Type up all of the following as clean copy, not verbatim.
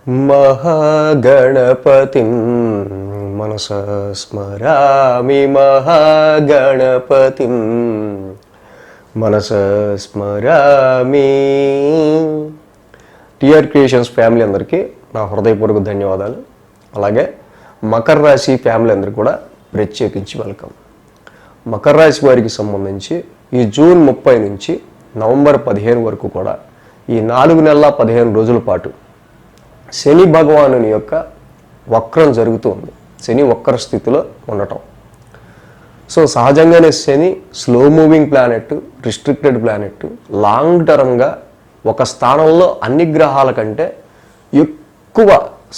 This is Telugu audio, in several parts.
महागणपतिं मनसा स्मरामि महागणपतिं మనసా స్మరామి. టిఆర్ క్రియేషన్స్ ఫ్యామిలీ అందరికీ నా హృదయపూర్వక ధన్యవాదాలు. అలాగే మకర రాశి ఫ్యామిలీ అందరికీ కూడా ప్రత్యేకించి వెల్కమ్. మకర రాశి వారికి సంబంధించి ఈ జూన్ 30 నుంచి నవంబర్ 15 వరకు కూడా ఈ 4 నెలల 15 రోజుల పాటు శని భగవానుని యొక్క వక్రం జరుగుతూ ఉంది. శని వక్ర స్థితిలో ఉండటం. సో సహజంగానే శని slow moving planet, restricted planet, long టర్మ్గా ఒక స్థానంలో అన్ని గ్రహాల కంటే ఎక్కువ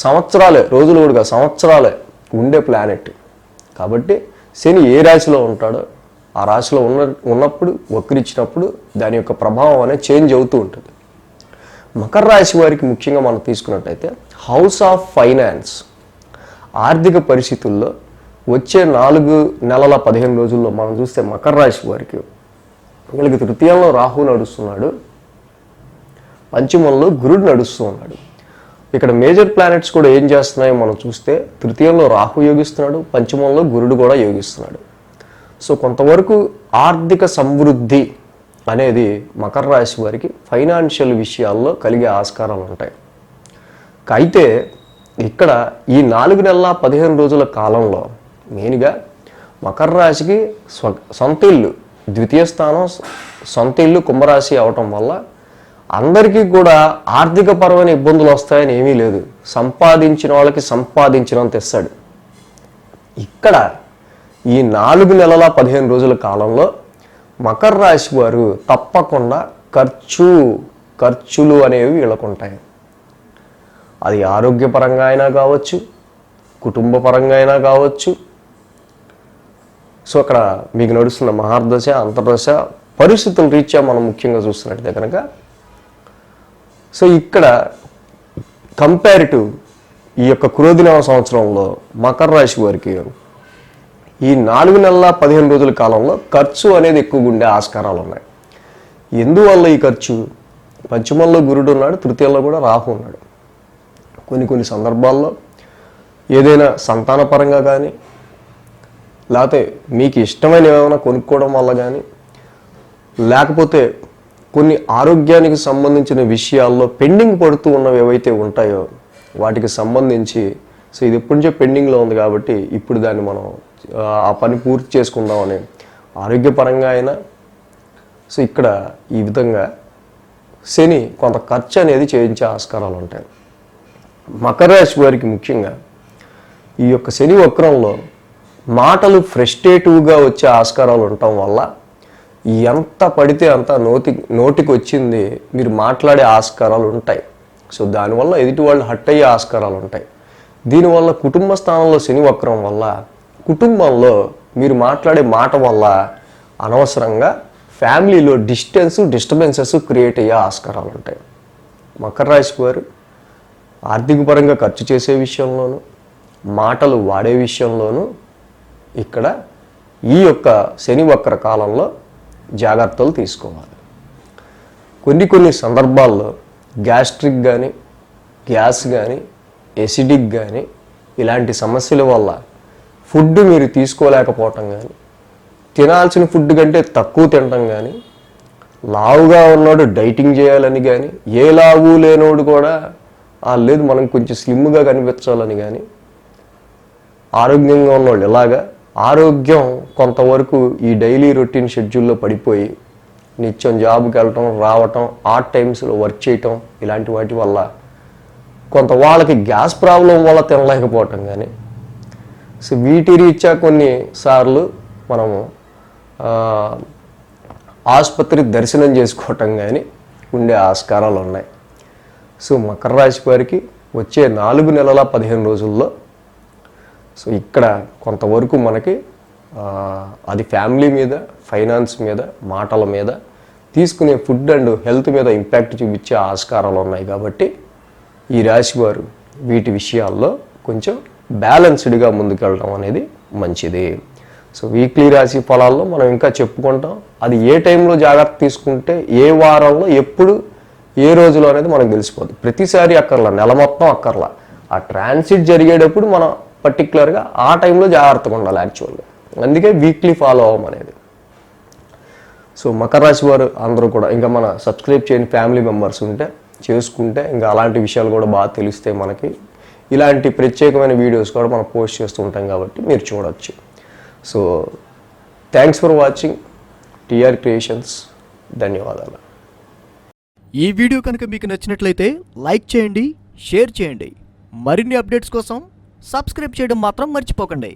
సంవత్సరాలే, రోజులు కూడా సంవత్సరాలే ఉండే ప్లానెట్. కాబట్టి శని ఏ రాశిలో ఉంటాడో ఆ రాశిలో ఉన్నప్పుడు వక్రించినప్పుడు దాని యొక్క ప్రభావం అనేది చేంజ్ అవుతూ ఉంటుంది. మకర రాశి వారికి ముఖ్యంగా మనం తీసుకున్నట్టయితే హౌస్ ఆఫ్ ఫైనాన్స్, ఆర్థిక పరిస్థితుల్లో వచ్చే 4 నెలల 15 రోజుల్లో మనం చూస్తే మకర రాశి వారికి వీళ్ళకి తృతీయంలో రాహు నడుస్తున్నాడు, పంచమంలో గురుడు నడుస్తూ ఉన్నాడు. ఇక్కడ మేజర్ ప్లానెట్స్ కూడా ఏం చేస్తున్నాయో మనం చూస్తే తృతీయంలో రాహు యోగిస్తున్నాడు, పంచమంలో గురుడు కూడా యోగిస్తున్నాడు. సో కొంతవరకు ఆర్థిక సమృద్ధి అనేది మకర రాశి వారికి ఫైనాన్షియల్ విషయాల్లో కలిగే ఆస్కారాలు ఉంటాయి. అయితే ఇక్కడ ఈ 4 నెలల 15 రోజుల కాలంలో మెయిన్గా మకర రాశికి సొంత ఇల్లు, ద్వితీయ స్థానం సొంత ఇల్లు కుంభరాశి అవటం వల్ల అందరికీ కూడా ఆర్థిక పరమైన ఇబ్బందులు వస్తాయని ఏమీ లేదు. సంపాదించిన వాళ్ళకి సంపాదించినంత ఇస్తాడు. ఇక్కడ ఈ 4 నెలల 15 రోజుల కాలంలో మకర రాశి వారు తప్పకుండా ఖర్చులు అనేవి వీళ్ళకుంటాయి. అది ఆరోగ్యపరంగా అయినా కావచ్చు, కుటుంబ పరంగా అయినా కావచ్చు. సో అక్కడ మీకు నడుస్తున్న మహర్దశ, అంతర్దశ పరిస్థితుల రీత్యా మనం ముఖ్యంగా చూస్తున్నట్టయితే కనుక సో ఇక్కడ కంపారిటివ్ ఈ యొక్క క్రోధినామ సంవత్సరంలో మకర రాశి వారికి ఈ 4 నెలల 15 రోజుల కాలంలో ఖర్చు అనేది ఎక్కువగా ఉండే ఆస్కారాలు ఉన్నాయి. ఎందువల్ల ఈ ఖర్చు? పంచమంలో గురుడు ఉన్నాడు, తృతీయంలో కూడా రాహు ఉన్నాడు. కొన్ని సందర్భాల్లో ఏదైనా సంతానపరంగా కానీ, లేకపోతే మీకు ఇష్టమైన ఏమైనా కొనుక్కోవడం వల్ల కానీ, లేకపోతే కొన్ని ఆరోగ్యానికి సంబంధించిన విషయాల్లో పెండింగ్ పడుతూ ఉన్నవి ఏవైతే ఉంటాయో వాటికి సంబంధించి సో ఇది ఎప్పటి నుంచో పెండింగ్లో ఉంది కాబట్టి ఇప్పుడు దాన్ని మనం ఆ పని పూర్తి చేసుకుందామని ఆరోగ్యపరంగా అయినా సో ఇక్కడ ఈ విధంగా శని కొంత ఖర్చు అనేది చేయించే ఆస్కారాలు ఉంటాయి. మకర రాశి వారికి ముఖ్యంగా ఈ యొక్క శని వక్రంలో మాటలు ఫ్రస్ట్రేటివ్గా వచ్చే ఆస్కారాలు ఉండటం వల్ల ఎంత పడితే అంత నోటికి వచ్చింది మీరు మాట్లాడే ఆస్కారాలు ఉంటాయి. సో దానివల్ల ఎదుటి వాళ్ళు హట్ అయ్యే ఆస్కారాలు ఉంటాయి. దీనివల్ల కుటుంబ స్థానంలో శని వక్రం వల్ల కుటుంబంలో మీరు మాట్లాడే మాట వల్ల అనవసరంగా ఫ్యామిలీలో డిస్టర్బెన్సెస్ క్రియేట్ అయ్యే ఆస్కారాలు ఉంటాయి. మకర రాశి వారు ఆర్థిక పరంగా ఖర్చు చేసే విషయంలోనూ, మాటలు వాడే విషయంలోనూ ఇక్కడ ఈ యొక్క శని వక్ర కాలంలో జాగ్రత్తలు తీసుకోవాలి. కొన్ని సందర్భాల్లో గ్యాస్ట్రిక్ కానీ, గ్యాస్ కానీ, ఎసిడిక్ కానీ ఇలాంటి సమస్యల వల్ల ఫుడ్ మీరు తీసుకోలేకపోవటం కానీ, తినాల్సిన ఫుడ్ కంటే తక్కువ తినటం కానీ, లావుగా ఉన్నోడు డైటింగ్ చేయాలని కానీ, ఏ లావు లేనోడు కూడా లేదు మనం కొంచెం స్లిమ్గా కనిపించాలని కానీ, ఆరోగ్యంగా ఉన్నవాళ్ళు ఇలాగా ఆరోగ్యం కొంతవరకు ఈ డైలీ రొటీన్ షెడ్యూల్లో పడిపోయి నిత్యం జాబ్కి వెళ్ళటం, రావటం, ఆడ్ టైమ్స్లో వర్క్ చేయటం ఇలాంటి వాటి వల్ల కొంత వాళ్ళకి గ్యాస్ ప్రాబ్లం వల్ల తినలేకపోవటం కానీ సో వీటి రీత్యా కొన్నిసార్లు మనము ఆసుపత్రి దర్శనం చేసుకోవటం కానీ ఉండే ఆస్కారాలు ఉన్నాయి. సో మకర రాశి వారికి వచ్చే 4 నెలల 15 రోజుల్లో సో ఇక్కడ కొంతవరకు మనకి అది ఫ్యామిలీ మీద, ఫైనాన్స్ మీద, మాటల మీద, తీసుకునే ఫుడ్ అండ్ హెల్త్ మీద ఇంపాక్ట్ చూపించే ఆస్కారాలు ఉన్నాయి. కాబట్టి ఈ రాశి వారు వీటి విషయాల్లో కొంచెం బ్యాలెన్స్డ్గా ముందుకెళ్ళడం అనేది మంచిది. సో వీక్లీ రాశి ఫలాల్లో మనం ఇంకా చెప్పుకుంటాం. అది ఏ టైంలో జాగ్రత్త తీసుకుంటే, ఏ వారంలో ఎప్పుడు ఏ రోజులో అనేది మనకు తెలిసిపోద్ది. ప్రతిసారి అక్కర్లా, నెల మొత్తం అక్కర్లా. ఆ ట్రాన్సిట్ జరిగేటప్పుడు మనం పర్టికులర్గా ఆ టైంలో జాగ్రత్తగా ఉండాలి యాక్చువల్గా. అందుకే వీక్లీ ఫాలో అవ్వం అనేది. సో మకర రాశి వారు అందరూ కూడా ఇంకా మన సబ్స్క్రైబ్ చేయని ఫ్యామిలీ మెంబర్స్ ఉంటే చేసుకుంటే ఇంకా అలాంటి విషయాలు కూడా బాగా తెలిస్తే మనకి. ఇలాంటి ప్రత్యేకమైన వీడియోస్ కూడా మనం పోస్ట్ చేస్తూ ఉంటాం కాబట్టి మీరు చూడొచ్చు. So thanks for watching TR creations. ధన్యవాదాలు. ఈ వీడియో కనుక మీకు నచ్చినట్లయితే లైక్ చేయండి, షేర్ చేయండి. మరిన్ని అప్డేట్స్ కోసం సబ్స్క్రైబ్ చేయడం మాత్రం మర్చిపోకండి.